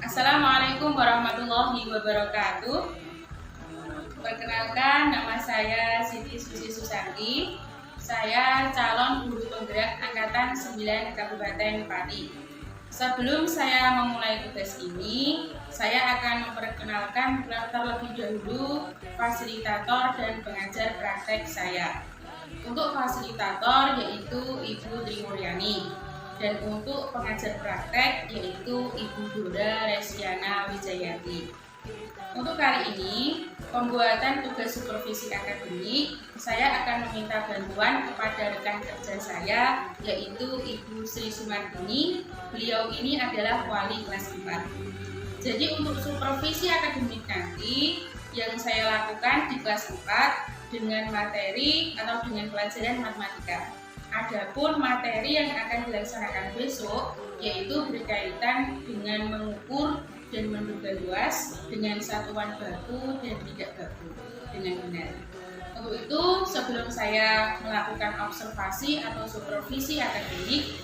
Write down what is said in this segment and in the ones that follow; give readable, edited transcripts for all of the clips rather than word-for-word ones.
Assalamualaikum warahmatullahi wabarakatuh. Perkenalkan, nama saya Siti Susi Susanti. Saya calon guru penggerak angkatan 9 Kabupaten Pati. Sebelum saya memulai tugas ini, saya akan memperkenalkan terlebih dahulu fasilitator dan pengajar praktek saya. Untuk fasilitator yaitu Ibu Tri Mulyani, dan untuk pengajar praktek yaitu Ibu Dora Resiana Wijayati. Untuk kali ini, pembuatan tugas supervisi akademik, saya akan meminta bantuan kepada rekan kerja saya yaitu Ibu Sri Sumardini. Beliau ini adalah wali kelas 4. Jadi untuk supervisi akademik nanti yang saya lakukan di kelas 4 dengan materi atau dengan pelajaran matematika. Adapun materi yang akan dilaksanakan besok yaitu berkaitan dengan mengukur dan menduga luas dengan satuan baku dan tidak baku dengan benar. Untuk itu, sebelum saya melakukan observasi atau supervisi akademik,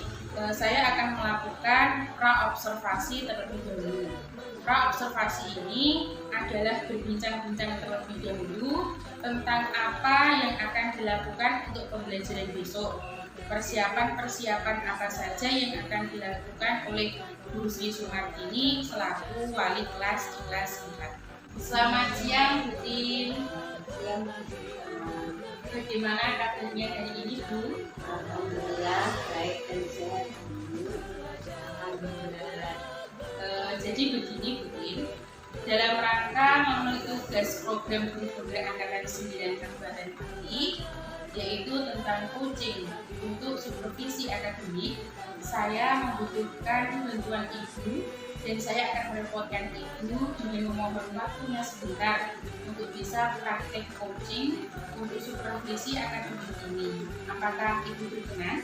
saya akan melakukan pra-observasi terlebih dahulu. Pra-observasi ini adalah berbincang-bincang terlebih dahulu tentang apa yang akan dilakukan untuk pembelajaran besok. Persiapan-persiapan apa saja yang akan dilakukan oleh Bu Sri Sumardini selaku wali kelas di kelas 4. Selamat siang, Bu Tin. Bagaimana kabarnya hari ini, Bu? Alhamdulillah baik dan sehat. Jadi begini, Bu Tin. Dalam rangka memenuhi tugas program guru penggerak angkatan 9 Kabupaten Pati, yaitu tentang coaching untuk supervisi akademik, saya membutuhkan bantuan Ibu dan saya akan merepotkan Ibu dengan memohon waktunya sebentar untuk bisa praktek coaching untuk supervisi akademik ini. Apakah Ibu berkenan?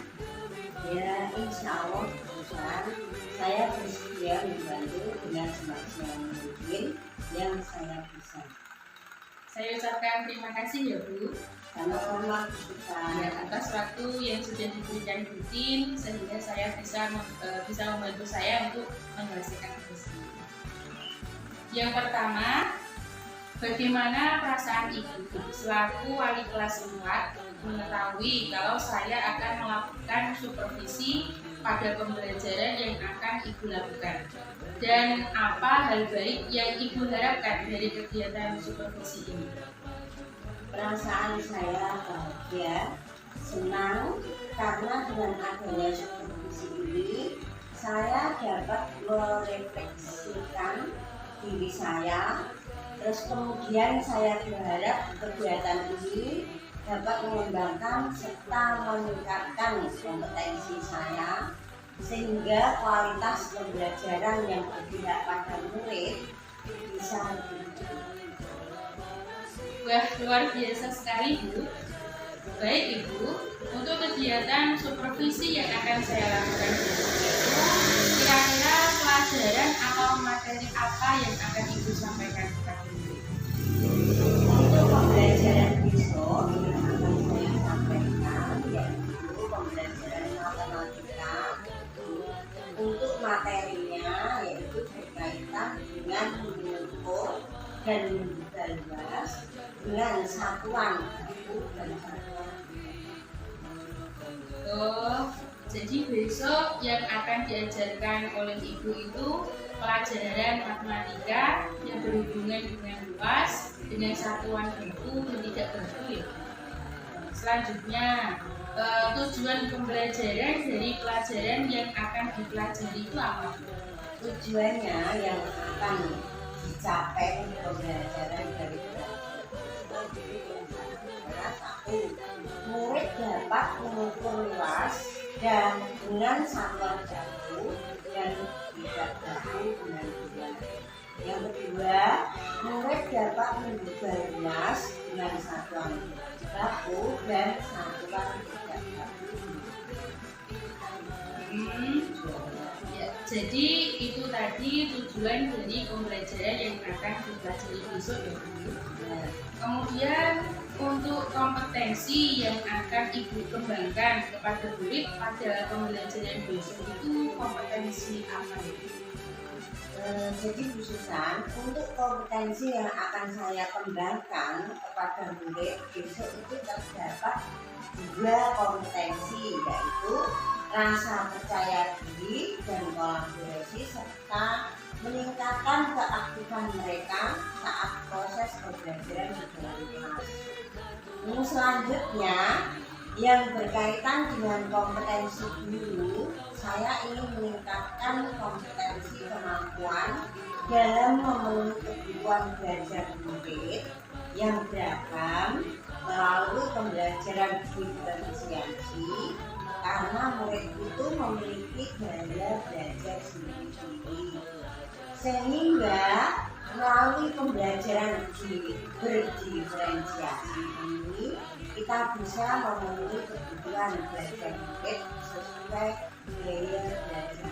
Ya, insya Allah Ustaz, saya bersedia membantu dengan semaksimal mungkin yang saya bisa. Saya ucapkan terima kasih ya Bu. Sama-sama Ustaz. Ya, atas waktu yang sudah diberikan Bu Tin sehingga saya bisa membantu saya untuk menyelesaikan tugas ini. Yang pertama, bagaimana perasaan Ibu selaku wali kelas 4 mengetahui kalau saya akan melakukan supervisi pada pembelajaran yang akan Ibu lakukan, dan apa hal baik yang Ibu harapkan dari kegiatan supervisi ini? Perasaan saya bahagia, senang karena dengan adanya supervisi ini saya dapat merefleksikan diri saya. Terus kemudian saya berharap kegiatan ini dapat mengembangkan serta meningkatkan kompetensi saya sehingga kualitas pembelajaran yang berpihak pada murid bisa lebih baik. Wah, luar biasa sekali Bu. Baik Ibu, untuk kegiatan supervisi yang akan saya lakukan besok itu, kira-kira pelajaran atau materi apa yang akan Ibu sampaikan kepada murid? Untuk pembelajaran besok yang akan saya sampaikan yaitu pembelajaran matematika. Untuk materinya yaitu berkaitan dengan mengukur dan menduga luas dengan satuan baku dan satuan. Jadi besok yang akan diajarkan oleh Ibu itu pelajaran matematika yang berhubungan dengan luas, dengan satuan baku dan tidak baku ya. Selanjutnya, tujuan pembelajaran dari pelajaran yang akan dipelajari itu apa? Tujuannya yang akan dicapai pembelajaran dari satu, murid dapat mengukur luas dan dengan satuan baku dan tidak baku dengan bulan. Yang kedua, murid dapat menduga luas dengan satuan baku dan satuan tidak baku. Ya, jadi itu tadi tujuan dari pembelajaran yang akan dipelajari besok ya Bu. Kemudian untuk kompetensi yang akan Ibu kembangkan kepada murid pada pembelajaran besok itu kompetensi apa ya? Jadi Bu Susan, untuk kompetensi yang akan saya kembangkan kepada murid besok itu terdapat dua kompetensi, yaitu rasa percaya diri dan kolaborasi serta meningkatkan keaktifan mereka saat proses pembelajaran di dalam kelas. Selanjutnya yang berkaitan dengan kompetensi guru, saya ingin meningkatkan kompetensi kemampuan dalam memenuhi kebutuhan belajar murid yang beragam melalui pembelajaran diferensiasi, karena murid itu memiliki gaya belajar sendiri-sendiri, sehingga melalui pembelajaran berdiferensiasi ini kita bisa memenuhi kebutuhan belajar murid sesuai gaya belajar.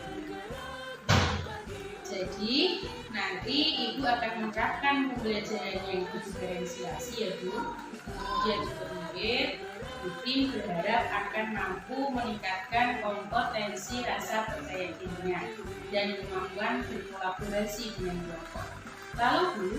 Jadi nanti Ibu akan menerapkan pembelajaran yang berdiferensiasi ya Bu. Kemudian juga murid rutin berharap akan mampu meningkatkan kompetensi rasa percaya dirinya dan kemampuan berkolaborasi dengan kelompok. Lalu Bu,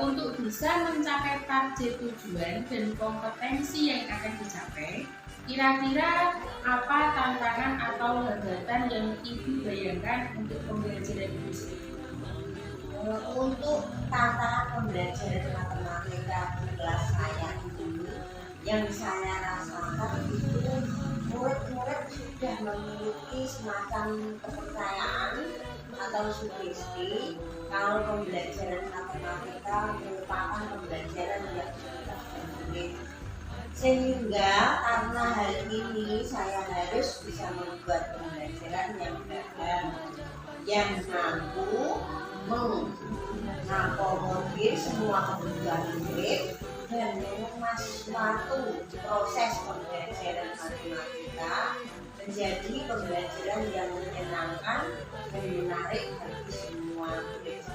untuk bisa mencapai target tujuan dan kompetensi yang akan dicapai, kira-kira apa tantangan atau hambatan yang Ibu bayangkan untuk pembelajaran besok? Untuk tantangan pembelajaran matematika di kelas saya ini, yang saya rasakan itu murid-murid sudah memiliki semacam kepercayaan atau sugesti kalau pembelajaran matematika merupakan pembelajaran yang sudah sulit. Sehingga karena hal ini saya harus bisa membuat pembelajaran yang beragam, yang mampu mengakomodir semua kebutuhan murid dan mengemas suatu proses pembelajaran matematika menjadi pembelajaran yang menyenangkan dan menarik bagi semua murid.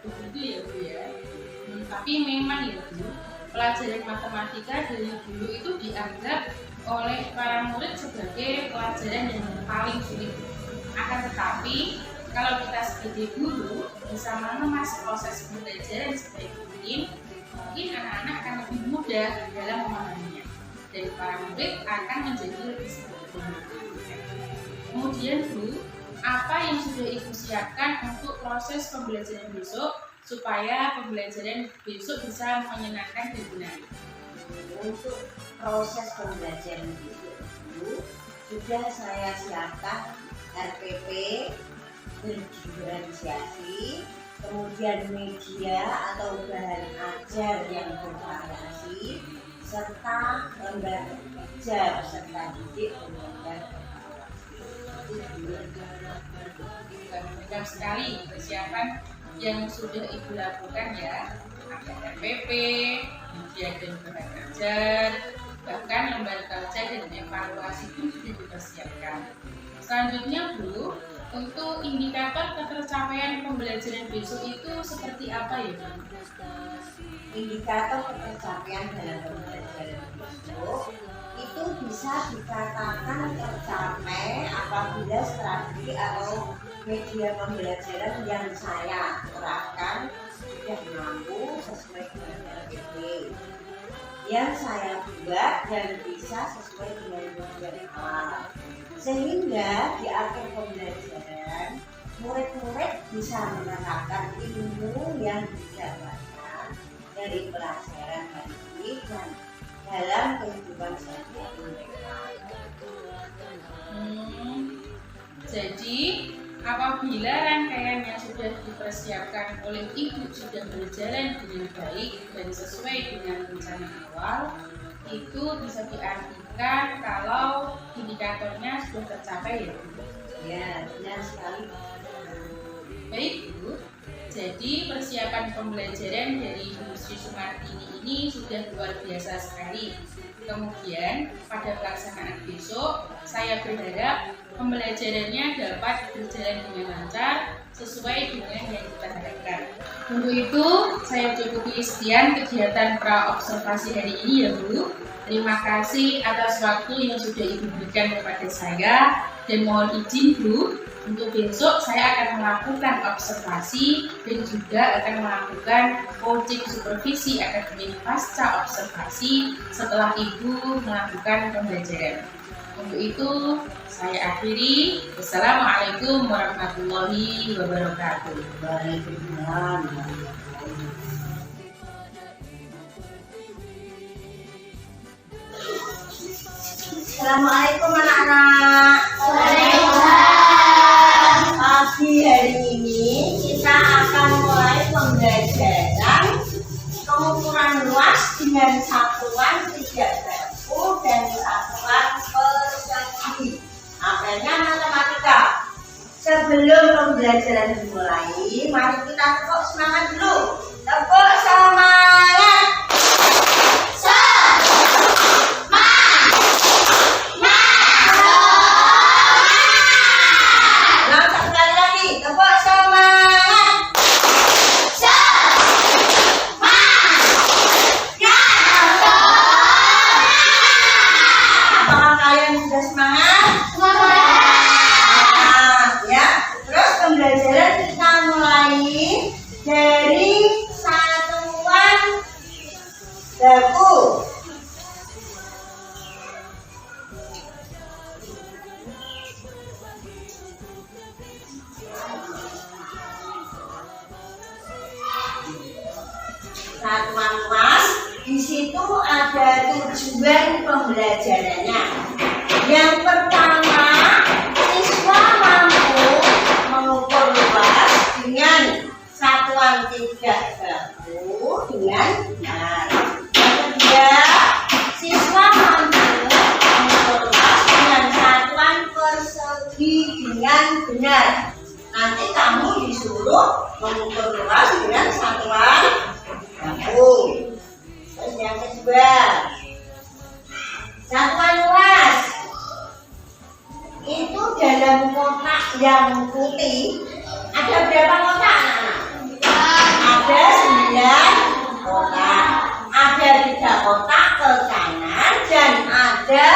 Begitu ya Bu ya. Tapi memang ya Bu, pelajaran matematika dari dulu itu dianggap oleh para murid sebagai pelajaran yang paling sulit. Akan tetapi kalau kita sebagai guru bisa mengemas proses pembelajaran sebaik mungkin anak-anak akan lebih mudah dalam memahaminya dan para murid akan menjadi lebih sempurna. Kemudian Bu, apa yang sudah Ibu siapkan untuk proses pembelajaran besok supaya pembelajaran besok bisa menyenangkan dan menarik? Untuk proses pembelajaran besok itu sudah saya siapkan RPP berdiferensiasi, kemudian media atau bahan ajar yang bervariasi, serta lembar kerja peserta didik dan lembar Banyak sekali persiapan yang sudah Ibu lakukan ya. Ada RPP, media dan bahan ajar, bahkan lembar kerja dan evaluasi pun sudah dipersiapkan. Selanjutnya Bu, untuk indikator ketercapaian pembelajaran besok itu seperti apa ya Bu? Indikator ketercapaian dalam pembelajaran besok itu bisa dikatakan tercapai apabila strategi atau media pembelajaran yang saya terapkan sudah mampu sesuai dengan RPP yang saya buat dan bisa sesuai dengan tujuan awal, sehingga di akhir pembelajaran murid-murid bisa menerapkan ilmu yang didapatkan dari pelajaran hari ini dan dalam kehidupan sehari-hari mereka. Jadi apabila rangkaian yang sudah dipersiapkan oleh Ibu sudah berjalan dengan baik dan sesuai dengan rencana awal, itu bisa diartikan kalau indikatornya sudah tercapai ya Bu? Ya, benar sekali. Baik Bu, jadi persiapan pembelajaran dari Bu Sri Sumartini ini sudah luar biasa sekali. Kemudian pada pelaksanaan besok, saya berharap pembelajarannya dapat berjalan dengan lancar sesuai dengan yang kita harapkan. Untuk itu, saya cukupi sekian kegiatan pra-observasi hari ini ya Bu. Terima kasih atas waktu yang sudah Ibu berikan kepada saya, dan mohon izin Bu, untuk besok saya akan melakukan observasi dan juga akan melakukan coaching supervisi akademik pasca observasi setelah Ibu melakukan pembelajaran. Untuk itu, saya akhiri. Wassalamualaikum warahmatullahi wabarakatuh. Waalaikumsalam. Assalamualaikum anak-anak. Pagi hari ini kita akan mulai pembelajaran pengukuran luas dengan satuan tidak baku dan satuan persegi. Apanya matematika. Sebelum pembelajaran dimulai, mari kita tepuk semangat dulu. Tepuk semangat. Satuan luas, di situ ada tujuan pembelajarannya. Yang pertama, siswa mampu mengukur luas dengan satuan tidak baku dengan benar. Yang kedua, siswa mampu mengukur luas dengan satuan persegi dengan benar. Nanti kamu disuruh mengukur luas dengan satuan baku. Terus yang kedua, satuan luas itu dalam kotak yang putih ada berapa kotak? Ada 9 kotak. Ada 3 kotak ke kanan dan ada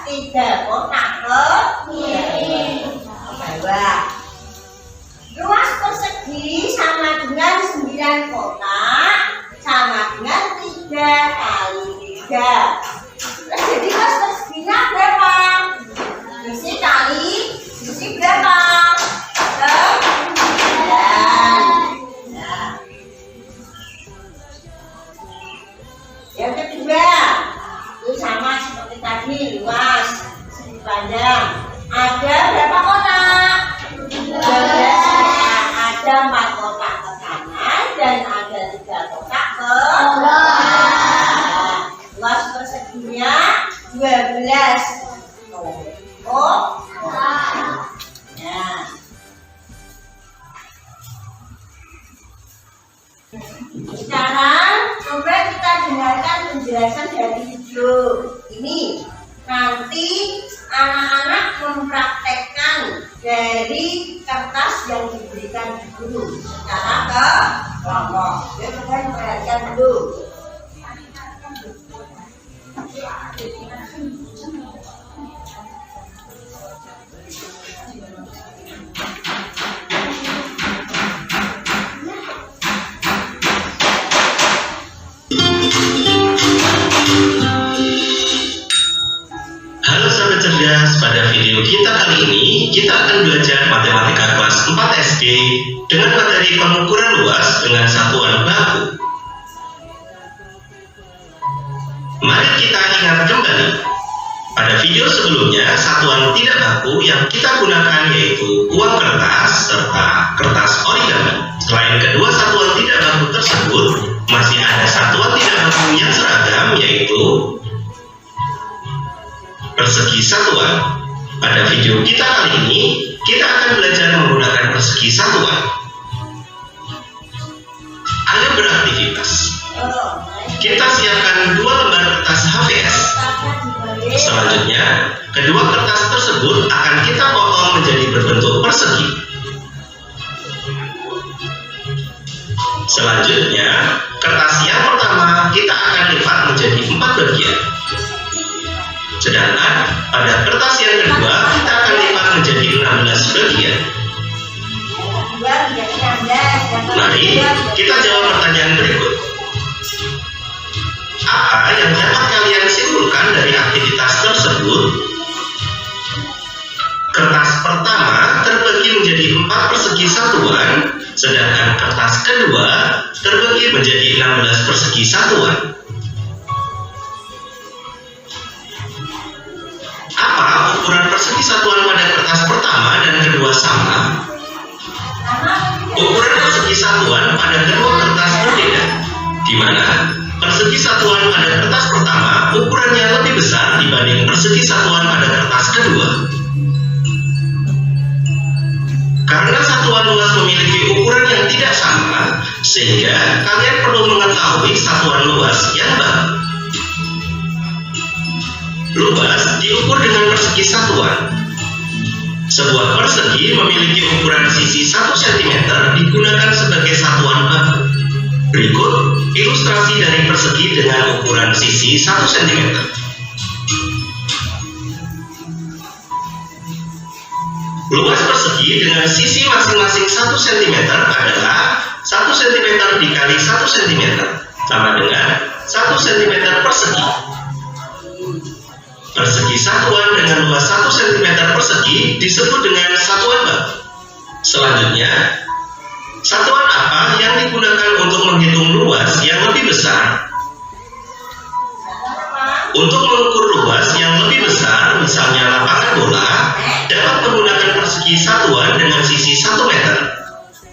3 kotak ke kiri. Bawah. Luas persegi sama dengan 9 kotak sama dengan 3 kali 3. Terus jadi luas perseginya berapa? Sisi kali sisi berapa? 9. Nah. Yang kedua, itu sama seperti tadi, luas segi panjang. Ada berapa kotak? 12 kotak. Ada 4 kotak ke kanan dan ada 3 kotak ke bawah. Luas perseginya 12. Ya. Sekarang coba kita dengarkan penjelasan dari video ini. Nanti anak-anak mempraktekkan dari kertas yang diberikan guru secara kelompok. Ya, coba perhatikan dulu. Halo sahabat cerdas, pada video kita kali ini kita akan belajar matematika kelas 4 SD dengan materi pengukuran luas dengan satuan baku. Mari kita ingat kembali. Pada video sebelumnya, satuan tidak baku yang kita gunakan yaitu uang kertas serta kertas origami. Selain kedua satuan tidak baku tersebut, masih ada satuan tidak baku yang seragam yaitu persegi satuan. Pada video kita kali ini, kita akan belajar menggunakan persegi satuan. Ayo beraktivitas. Kita siapkan 2 lembar kertas HVS. Selanjutnya, kedua kertas tersebut akan kita potong menjadi berbentuk persegi. Selanjutnya, kertas yang pertama kita akan lipat menjadi 4 bagian. Sedangkan pada kertas yang kedua kita akan lipat menjadi 16 bagian. Mari kita jawab pertanyaan berikut. Apa yang dapat kalian simpulkan dari aktivitas tersebut? Kertas pertama terbagi menjadi 4 persegi satuan, sedangkan kertas kedua terbagi menjadi 16 persegi satuan. Apa ukuran persegi satuan pada kertas pertama dan kedua sama? Ukuran persegi satuan pada kedua kertas berbeda, di mana persegi satuan pada kertas pertama ukurannya lebih besar dibanding persegi satuan pada kertas kedua. Karena satuan luas memiliki ukuran yang tidak sama, sehingga kalian perlu mengetahui satuan luas yang baru. Luas diukur dengan persegi satuan. Sebuah persegi memiliki ukuran sisi 1 cm digunakan sebagai satuan baku. Berikut ilustrasi dari persegi dengan ukuran sisi 1 cm. Luas persegi dengan sisi masing-masing 1 cm adalah 1 cm dikali 1 cm sama dengan 1 cm persegi. Persegi satuan dengan luas 1 cm persegi disebut dengan satuan baku. Selanjutnya, satuan apa yang digunakan untuk menghitung luas yang lebih besar? Untuk mengukur luas yang lebih besar, misalnya lapangan bola, dapat menggunakan persegi satuan dengan sisi 1 meter.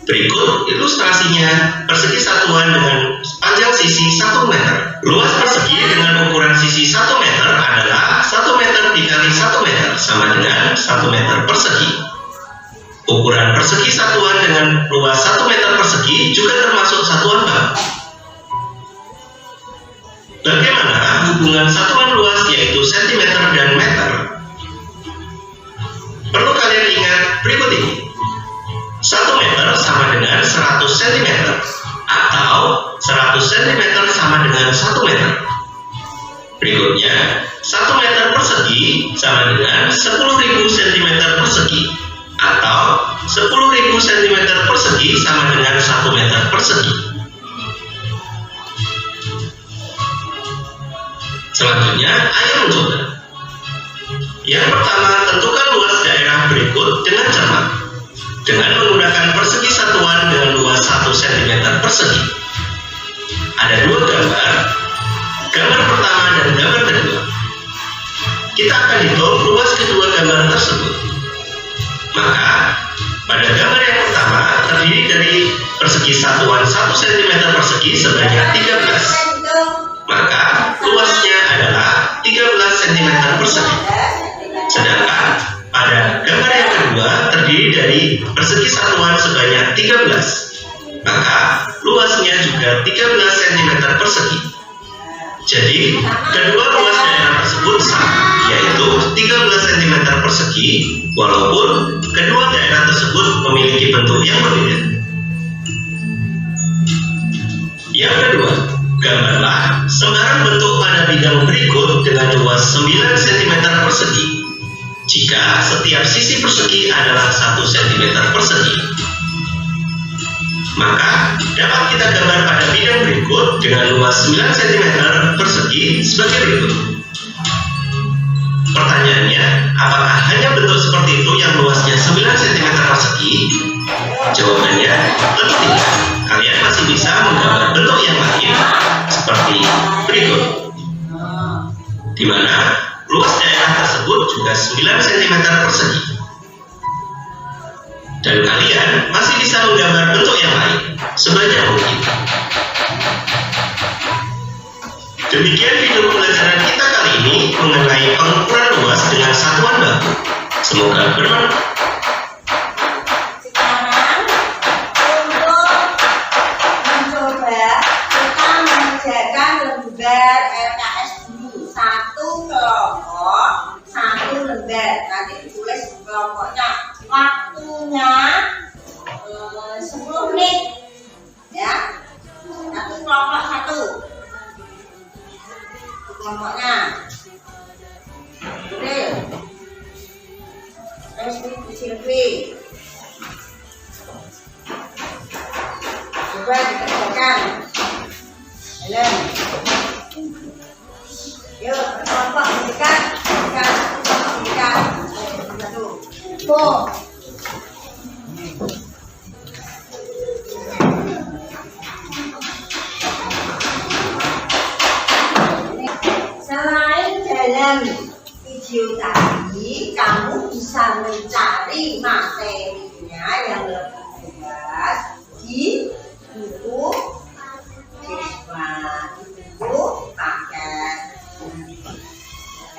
Berikut ilustrasinya persegi satuan dengan panjang sisi 1 meter. Luas persegi dengan ukuran sisi 1 meter adalah 1 meter dikali 1 meter sama dengan 1 meter persegi. Ukuran persegi satuan dengan luas 1 meter persegi juga termasuk satuan baku. Bagaimana hubungan satuan luas yaitu cm dan meter? Perlu kalian ingat berikut ini. 1 meter sama dengan 100 cm atau 100 cm sama dengan 1 meter. Berikutnya, 1 meter persegi sama dengan 10.000 cm persegi atau 10.000 cm persegi sama dengan 1 meter persegi. Selanjutnya, ayo mencoba. Yang pertama, tentukan luas daerah berikut dengan cermat dengan menggunakan persegi satuan dengan luas 1 cm persegi. Ada 2 gambar, gambar pertama dan gambar kedua. Kita akan hitung luas kedua gambar tersebut. Maka, pada gambar yang pertama terdiri dari persegi satuan 1 cm persegi sebanyak 13. Maka, luasnya adalah 13 cm persegi. Sedangkan pada gambar yang kedua terdiri dari persegi satuan sebanyak 13. Maka luasnya juga 13 cm persegi. Jadi kedua luas daerah tersebut sama, yaitu 13 cm persegi, walaupun kedua daerah tersebut memiliki bentuk yang berbeda. Yang kedua, gambarlah sembarang bentuk pada bidang berikut dengan luas 9 cm persegi. Jika setiap sisi persegi adalah 1 cm persegi, maka dapat kita gambar pada bidang berikut dengan luas 9 cm persegi sebagai berikut. Pertanyaannya, apakah hanya bentuk seperti itu yang luasnya 9 cm persegi? Jawabannya, tentu tidak. Kalian masih bisa menggambar bentuk yang lain seperti berikut, di mana luas daerah tersebut juga 9 cm persegi. Dan kalian masih bisa menggambar bentuk yang lain sebanyak mungkin. Demikian video pembelajaran kita kali ini mengenai pengukuran luas dengan satuan baku. Semoga bermanfaat. Nanti ditulis kelompoknya, waktunya 10 menit ya. kelompoknya. April. Terus ini Silvi. Coba dikerjakan. Helen. Yuk, kelompok berikan. Berikan. Satu. Bo. Selain dalam video tadi, kamu bisa mencari materinya yang lebih jelas di buku siswa, buku paket.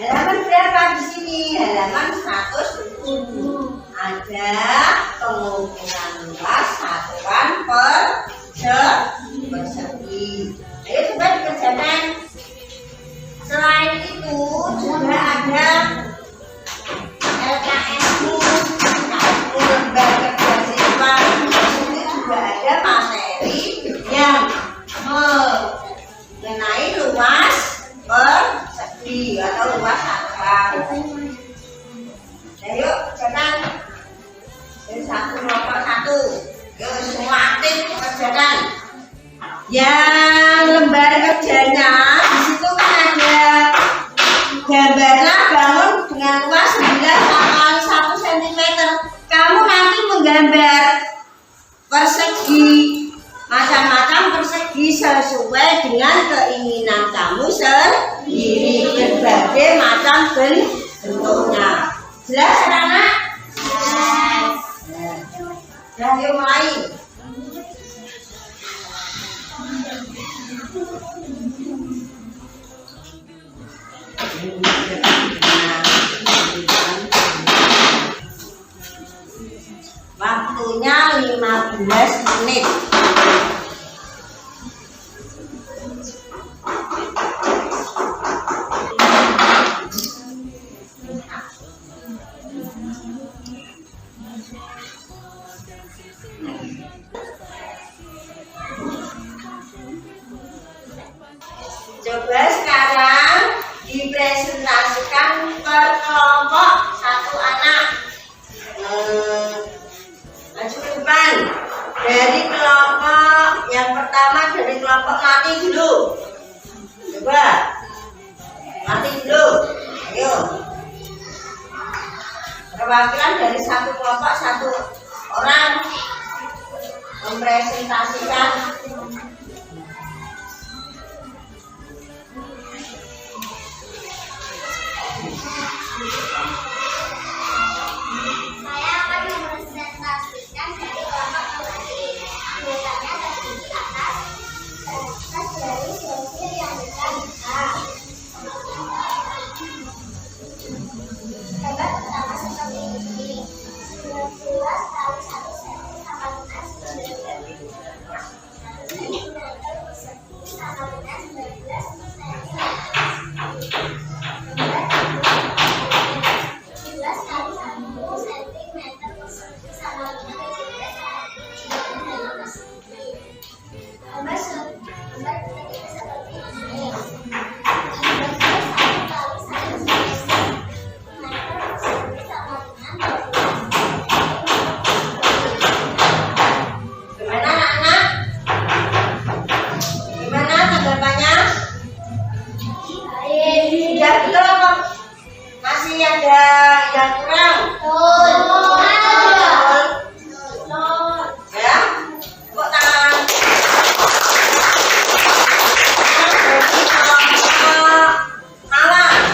Halaman berapa di sini? Halaman 107. Ada pengukuran luas satuan persegi. Ayo coba dikerjakan. Selain itu juga ada LKS-mu, lembar kerja siswa. Ini juga ada materi yang mengenai luas persegi atau luas satuan. Ayo kerjakan. Dari satu kelompok satu. Yuk semua aktif kerjakan. Yang lembar kerjanya di situ kan ada gambarnya bangun dengan luas 9 kali 1 cm. Kamu nanti menggambar persegi, macam-macam persegi sesuai dengan keinginan kamu sendiri, berbagai macam bentuknya. Jelas anak-anak? Jelas. Yuk mulai. Waktunya 15 menit. Coba sekarang dipresentasikan per kelompok satu anak. Maju ke depan. Dari kelompok yang pertama, dari kelompok mati dulu. Coba mati dulu. Ayo. Perwakilan dari satu kelompok satu orang mempresentasikan. Saya akan mempresentasikan dari kelompok mati. Anggotanya terdiri atas dari sosir yang besar. Gambar pertama seperti ini. 12 kali 1 cm sama dengan 19 sama dengan 19 cm. Masih ada yang kurang? Ya, tepuk tangan. Malam.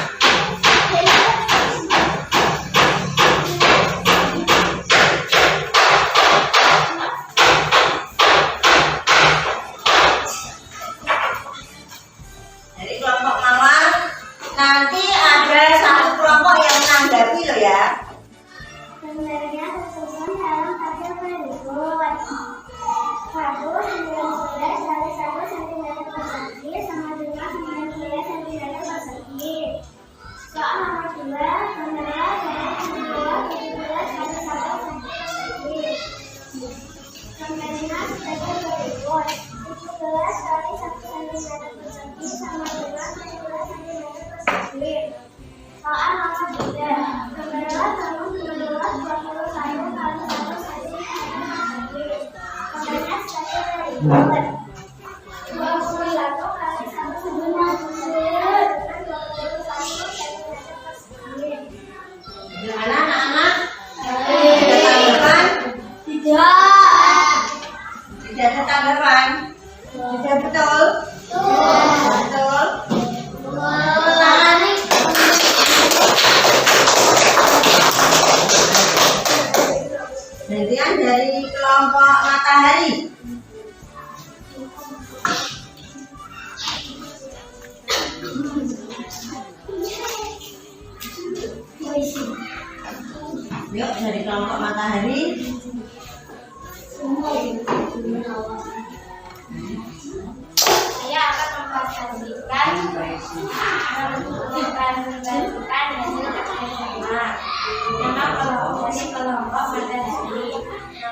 Dari kelompok mawar nanti ada satu kelompok yang menanggapi loh ya. Gambarnya tersusun dalam tabel berikut. Waduh, 19 kali 1 cm persegi sama dengan 19 cm persegi. Soal nomor 2, gambarnya dari 17 kali 1 cm persegi. Gambarnya sebagai berikut. 17 kali 1 cm persegi sama dengan 19 cm Soal nomor 3. Gambarlah kamu 12 20 sayur kali 1 cm. Gambarnya sebagai berikut. 21 kali 1 cm. 21 cm. Gimana anak-anak? Ada tanggapan? Tidak. Tidak ada tanggapan? Tidak betul? Betul. Gantian dari kelompok matahari. Yuk dari kelompok matahari. Saya akan mempresentasikan hasil kerjasama. Nama kelompok dari kelompok matahari.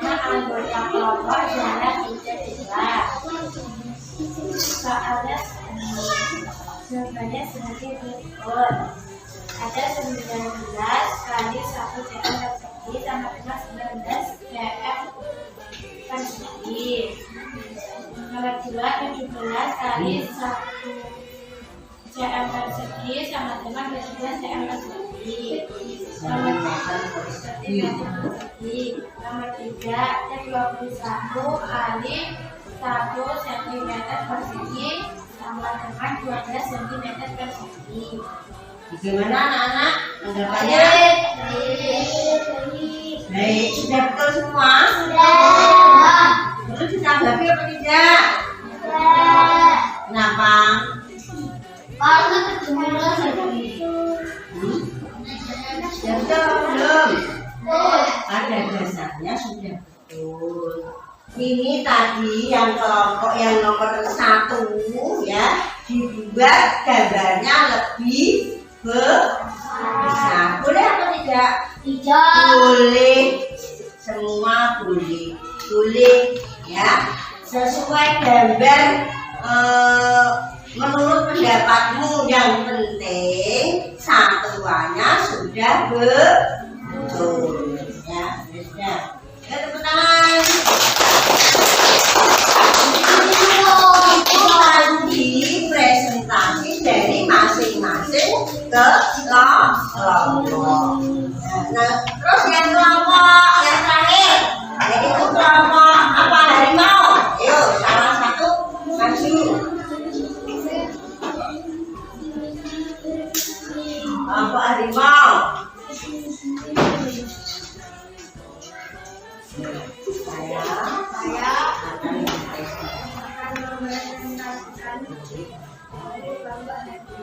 Nama anggota kelompok adalah tidak. Soalnya jawabannya sebagai berikut. Ada 19 kali 1 cm persegi sama dengan 19 cm persegi. Nomor 2, 17 kali 1 cm persegi sama dengan 17 cm persegi. Nomor 3, 21 kali 1 cm persegi sama dengan 12 cm persegi. Bagaimana anak-anak? Tanggapannya? Baik, sudah betul semua? Terus ditanggapi apa tidak? Kenapa? Sudah betul apa belum? Pada dasarnya sudah betul. Ini tadi yang kelompok yang nomor 1 ya, dibuat gambarnya lebih besar. Boleh apa tidak? Tidak. Boleh. Semua boleh. Boleh ya. Sesuai gambar menurut pendapatmu, yang penting satuannya sudah betul. Ya, sudah. Ya, tepuk tangan. Itu tadi presentasi dari masing-masing kelompok. Nah, terus yang kelompok yang terakhir, yaitu kelompok apa, harimau. Yuk, salah satu maju. Kelompok harimau. Saya akan mempresentasikan dari kelompok harimau.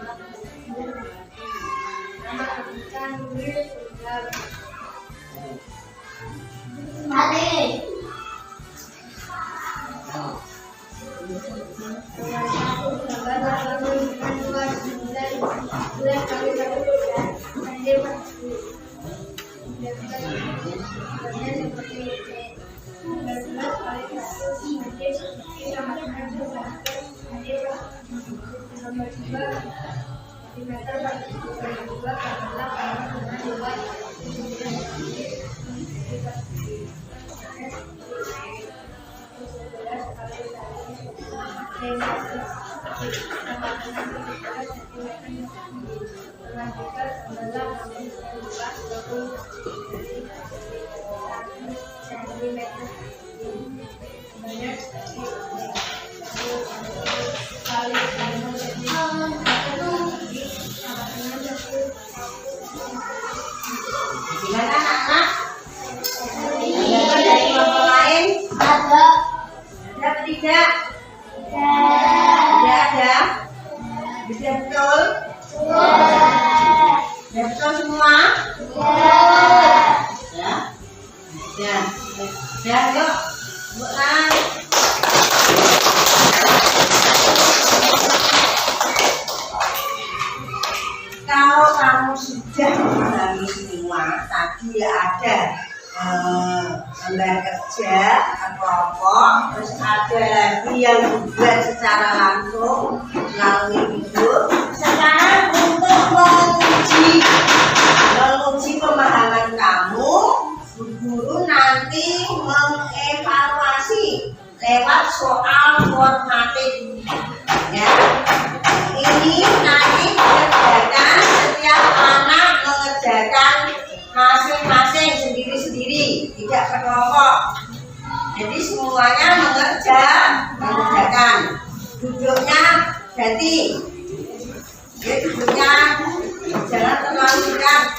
Gimana anak-anak? Ada dari kelompok lain? Ada atau tidak? Tidak ada? Bisa betul? Sudah betul semua? Ya. Ya. Ya, yuk. Bukan. Kalau kamu sudah memahami semua, tadi ada gambar kerja kelompok, terus ada lagi yang dibuat secara langsung melalui video. Sekarang untuk semuanya mengerjakan. Duduknya ganti. Ya, duduknya jangan terlalu dekat.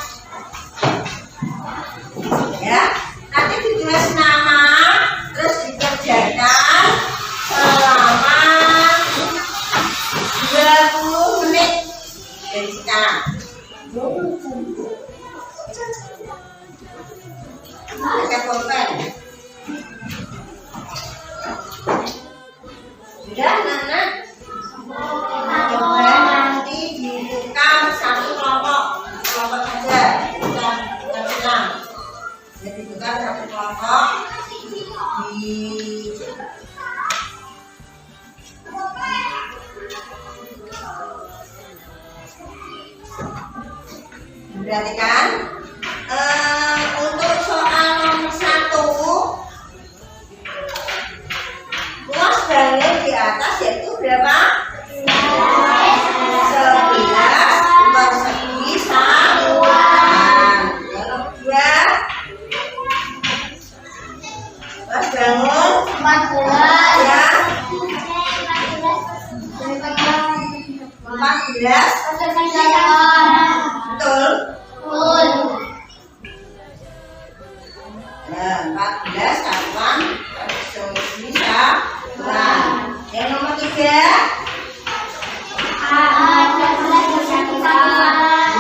Ya, nanti ditulis nama, terus dikerjakan selama 20 menit dari sekarang. Pakai pulpen. Sudah, anak-anak. Coba nanti ditukar satu kelompok saja. Kita bilang. Jadi ditukar satu kelompok perhatikan. Untuk soal nomor 1, luas bangun di atas yaitu berapa? 11 persegi satuan. Yang kedua, luas bangun 14 ya. 14 betul. Nah, 14 satuan persegi satuan. Yang nomor 3,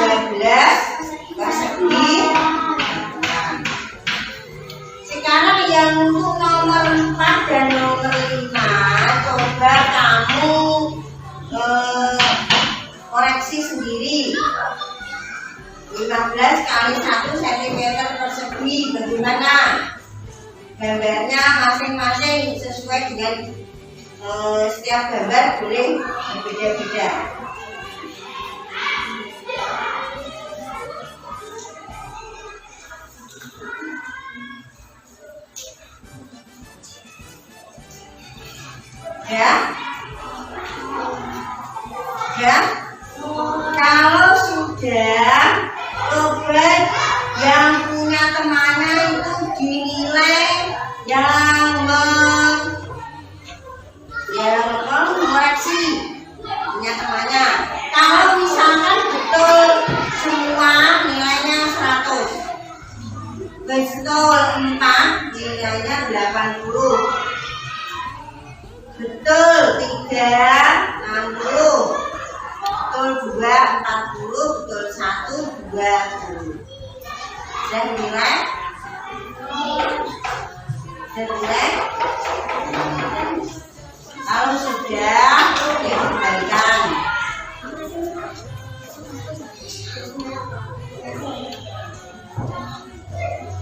12 persegi satuan. Sekarang yang untuk nomor 4 dan nomor 5, coba kamu koreksi sendiri. 15 kali 1 cm persegi, bagaimana? Gambarnya masing-masing sesuai dengan setiap gambar boleh berbeda-beda. Ya, ya. Kalau sudah, coba yang punya temannya itu dinilai yang mengoreksi punya temannya. Kalau misalkan betul semua nilainya 100, betul 4 nilainya 80, betul 3 60, betul 2 40, betul 1 20. Dan nilai kalau sudah dikembalikan.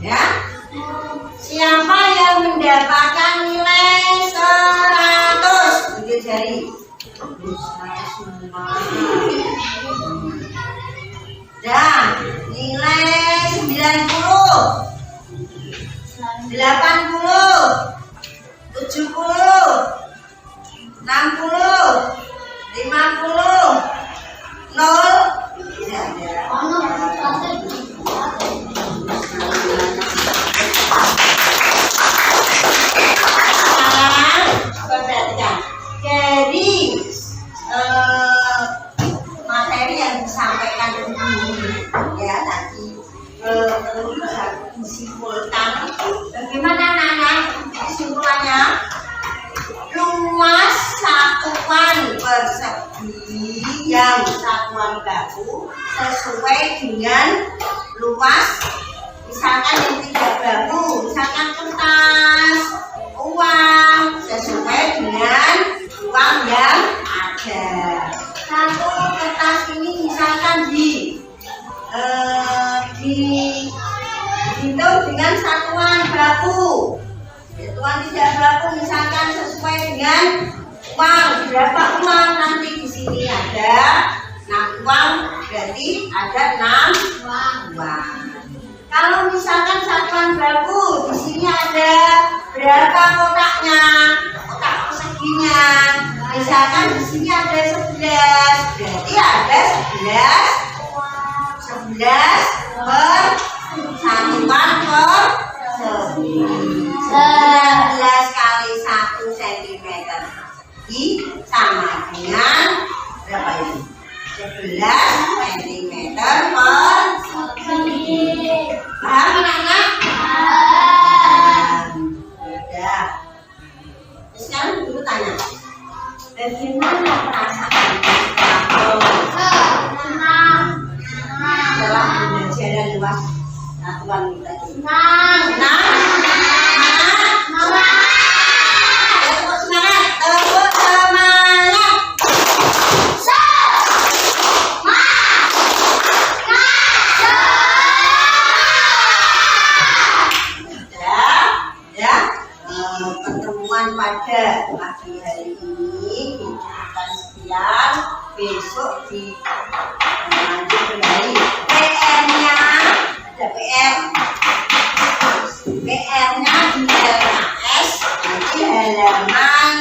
Ya, siapa yang mendapatkan nilai 100? Tunjuk jari. Dan nilai 90, 80, 70, 60, 50, 0. Jadi materi yang disampaikan ini ya tadi perlu bisa disimpulkan. Bagaimana anak-anak kesimpulannya? Luas satuan persegi yang satuan baku sesuai dengan luas misalkan yang tidak baku, misalkan kertas, uang sesuai dengan uang yang ada. Satu kertas ini misalkan dihitung dengan satuan baku. Satuan tidak baku misalkan sesuai dengan uang. Berapa uang nanti di sini ada 6 uang, berarti ada 6 uang. Kalau misalkan satuan baku di sini ada berapa kotaknya, kotak perseginya. Misalkan di sini ada 11, berarti ada 11 per satuan persegi. 11 kali cm per paham anak-anak? Udah. Sekarang dulu tanya, bagaimana perasaan kamu setelah pembelajaran luas satuan tadi? Senang? Tepuk semangat, tepuk semangat. Pertemuan pada pagi hari ini kita sekian, besok lanjut kembali. PR-nya ada PR-nya di LKS nanti halaman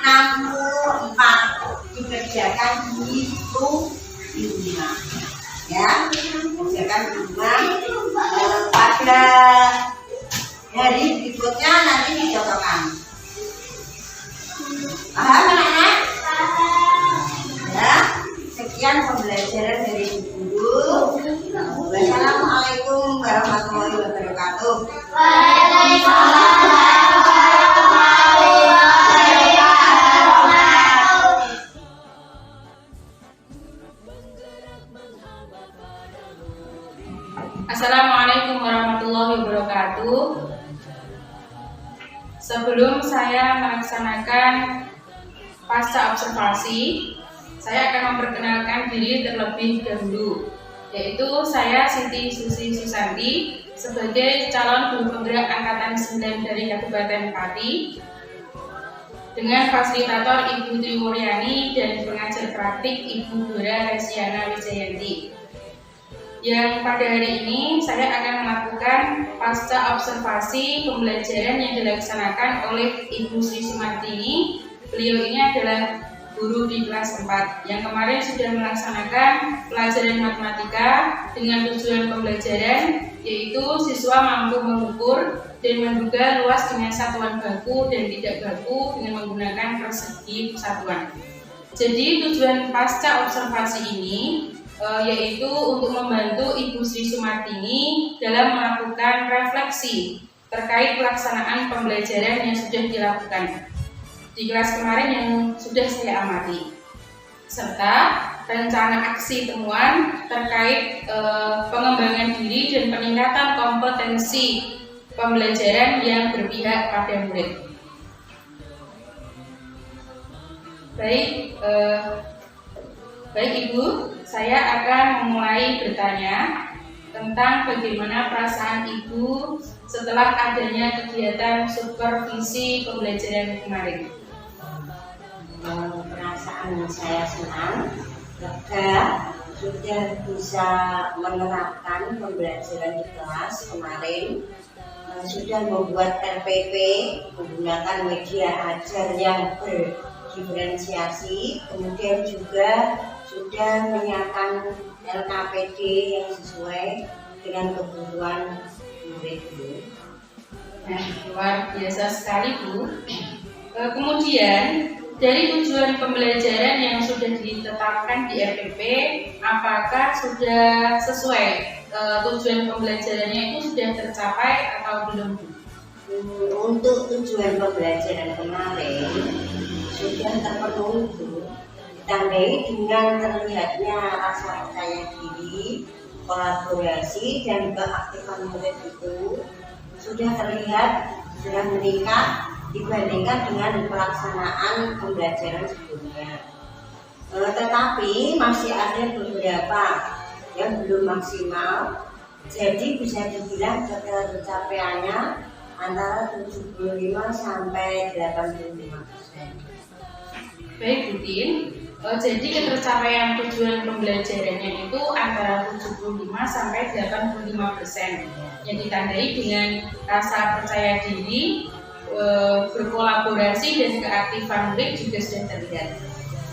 64 dikerjakan di rumah ya, dikerjakan di rumah. Pada hari berikutnya nanti dicontohkan. Paham anak-anak? Ya, sekian pembelajaran dari guru. Wassalamualaikum warahmatullahi wabarakatuh. Assalamualaikum warahmatullahi wabarakatuh. Sebelum saya melaksanakan pasca observasi, saya akan memperkenalkan diri terlebih dahulu, yaitu saya Siti Susi Susanti sebagai calon guru penggerak angkatan 9 dari Kabupaten Pati dengan fasilitator Ibu Tri Mulyani dan pengajar praktik Ibu Dora Resiana Wijayanti. Yang pada hari ini saya akan melakukan pasca observasi pembelajaran yang dilaksanakan oleh Ibu Sri Sumartini. Beliau ini adalah guru di kelas 4 yang kemarin sudah melaksanakan pelajaran matematika dengan tujuan pembelajaran yaitu siswa mampu mengukur dan menduga luas dengan satuan baku dan tidak baku dengan menggunakan persegi satuan. Jadi tujuan pasca observasi ini yaitu untuk membantu Ibu Sri Sumartini dalam melakukan refleksi terkait pelaksanaan pembelajaran yang sudah dilakukan di kelas kemarin yang sudah saya amati, serta rencana aksi temuan terkait pengembangan diri dan peningkatan kompetensi pembelajaran yang berpihak pada murid. Baik Ibu, saya akan memulai bertanya tentang bagaimana perasaan Ibu setelah adanya kegiatan supervisi pembelajaran kemarin. Perasaan saya senang, lega, sudah bisa menerapkan pembelajaran di kelas kemarin, sudah membuat RPP menggunakan media ajar yang berdiferensiasi, kemudian juga sudah menyiapkan LKPD yang sesuai dengan kebutuhan murid. Nah, luar biasa sekali Bu. Kemudian dari tujuan pembelajaran yang sudah ditetapkan di RPP, apakah sudah sesuai tujuan pembelajarannya itu sudah tercapai atau belum? Untuk tujuan pembelajaran kemarin sudah terpenuhi Bu, ditandai dengan terlihatnya rasa percaya diri, kolaborasi dan keaktifan murid itu sudah terlihat sudah meningkat dibandingkan dengan pelaksanaan pembelajaran sebelumnya. Tetapi masih ada beberapa yang belum maksimal, jadi bisa dibilang pencapaiannya antara 75 sampai 85%. Baik Bu Tin, jadi ketercapaian tujuan pembelajarannya itu antara 75 sampai 85% yang ditandai dengan rasa percaya diri, berkolaborasi dan keaktifan murid juga sudah terlihat.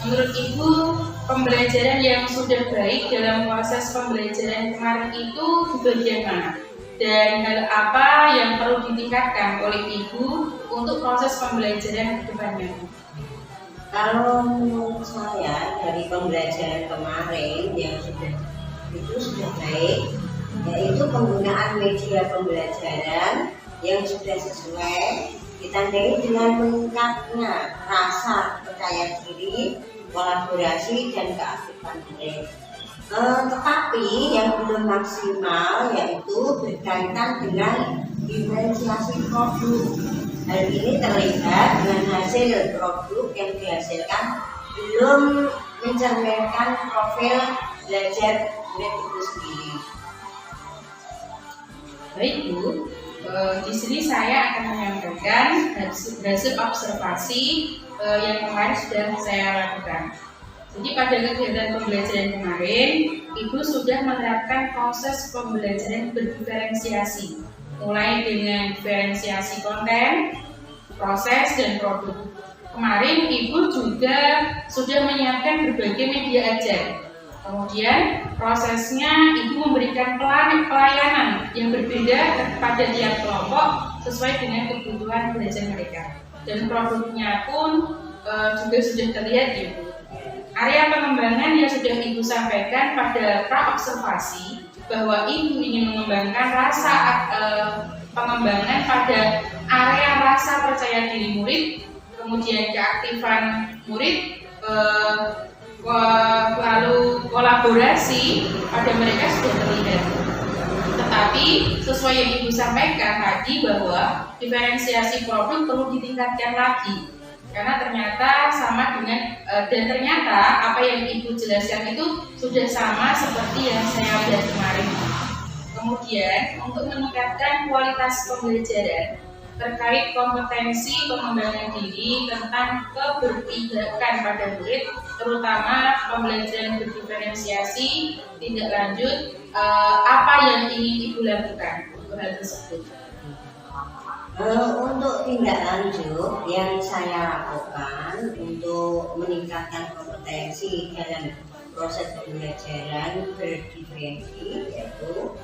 Menurut Ibu, pembelajaran yang sudah baik dalam proses pembelajaran kemarin itu di bagian mana? Dan hal apa yang perlu ditingkatkan oleh Ibu untuk proses pembelajaran ke depannya? Kalau menurut saya dari pembelajaran kemarin yang sudah baik, yaitu penggunaan media pembelajaran yang sudah sesuai, ditandai dengan meningkatnya rasa percaya diri, kolaborasi dan keaktifan diri. Tetapi yang belum maksimal yaitu berkaitan dengan diferensiasi produk. Hal ini terlihat dengan hasil produk yang dihasilkan belum mencerminkan profil belajar murid itu sendiri. Baik Bu, di sini saya akan menyampaikan hasil observasi yang kemarin sudah saya lakukan. Jadi pada kegiatan pembelajaran kemarin, Ibu sudah menerapkan proses pembelajaran berdiferensiasi, mulai dengan diferensiasi konten, proses, dan produk. Kemarin Ibu juga sudah menyiapkan berbagai media ajar. Kemudian prosesnya Ibu memberikan pelayanan yang berbeda kepada tiap kelompok sesuai dengan kebutuhan belajar mereka. Dan produknya pun juga sudah terlihat Ibu. Area pengembangan yang sudah Ibu sampaikan pada pra-observasi bahwa Ibu ingin mengembangkan rasa pengembangan pada area rasa percaya diri murid, kemudian keaktifan murid, lalu kolaborasi pada mereka sudah terlihat. Tetapi sesuai yang Ibu sampaikan tadi bahwa diferensiasi produk perlu ditingkatkan lagi. Karena ternyata sama dengan dan ternyata apa yang Ibu jelaskan itu sudah sama seperti yang saya lihat kemarin. Kemudian untuk meningkatkan kualitas pembelajaran terkait kompetensi pengembangan diri tentang keberpihakan pada murid, terutama pembelajaran berdiferensiasi tindak lanjut, apa yang ingin Ibu lakukan untuk hal tersebut? Untuk tindak lanjut yang saya lakukan untuk meningkatkan kompetensi dalam proses pembelajaran berdiferensiasi yaitu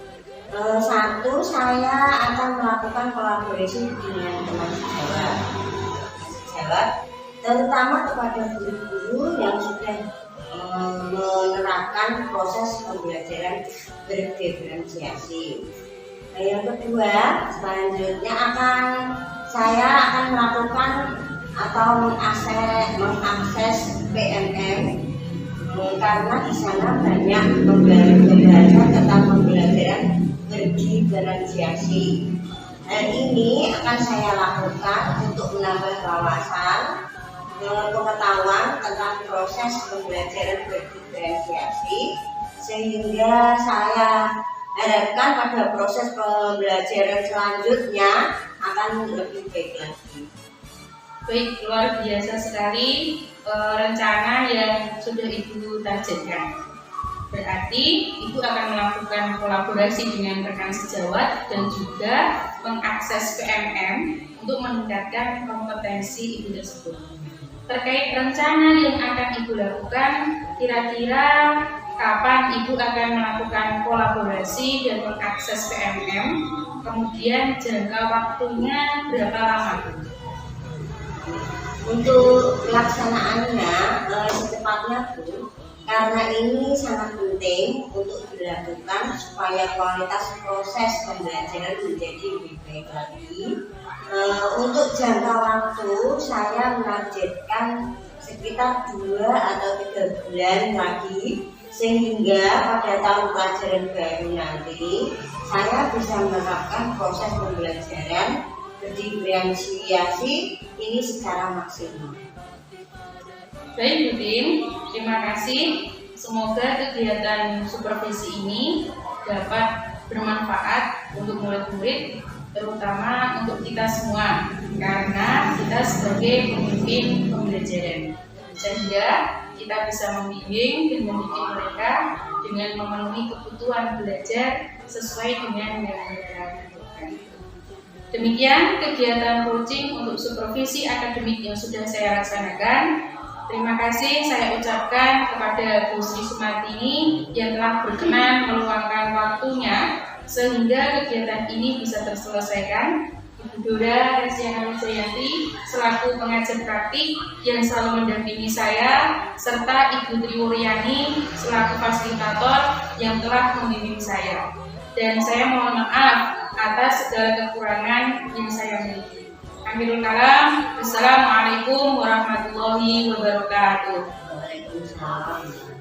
satu, saya akan melakukan kolaborasi dengan teman sejawat, terutama kepada guru-guru yang sudah menerapkan proses pembelajaran berdiferensiasi. Yang kedua, selanjutnya saya akan melakukan atau mengakses PMM karena di sana banyak pembelajaran tentang pembelajaran berdiferensiasi. Hal ini akan saya lakukan untuk menambah wawasan, pengetahuan tentang proses pembelajaran berdiferensiasi, sehingga saya harapkan pada proses pembelajaran selanjutnya akan lebih baik lagi. Baik, luar biasa sekali rencana yang sudah Ibu targetkan. Berarti Ibu akan melakukan kolaborasi dengan rekan sejawat dan juga mengakses PMM untuk meningkatkan kompetensi Ibu tersebut. Terkait rencana yang akan Ibu lakukan, kira-kira kapan Ibu akan melakukan kolaborasi dan mengakses PMM, kemudian jangka waktunya berapa lama? Untuk pelaksanaannya secepatnya Bu, karena ini sangat penting untuk dilakukan supaya kualitas proses pembelajaran menjadi lebih baik lagi. Untuk jangka waktu saya menargetkan sekitar 2 atau 3 bulan lagi, sehingga pada tahun pelajaran baru nanti saya bisa menerapkan proses pembelajaran berdiferensiasi ini secara maksimal. Baik Bu Tin, terima kasih. Semoga kegiatan supervisi ini dapat bermanfaat untuk murid-murid, terutama untuk kita semua, karena kita sebagai pemimpin pembelajaran, sehingga kita bisa membimbing dan mendidik mereka dengan memenuhi kebutuhan belajar sesuai dengan yang mereka butuhkan. Demikian kegiatan coaching untuk supervisi akademik yang sudah saya laksanakan. Terima kasih saya ucapkan kepada Bu Sri Sumartini yang telah berkenan meluangkan waktunya sehingga kegiatan ini bisa terselesaikan. Dora Resiana Wijayanti selaku pengajar praktik yang selalu mendampingi saya, serta Ibu Triwuryani selaku fasilitator yang telah membimbing saya. Dan saya mohon maaf atas segala kekurangan yang saya miliki. Akhirul kalam, wassalamualaikum warahmatullahi wabarakatuh. Waalaikumsalam.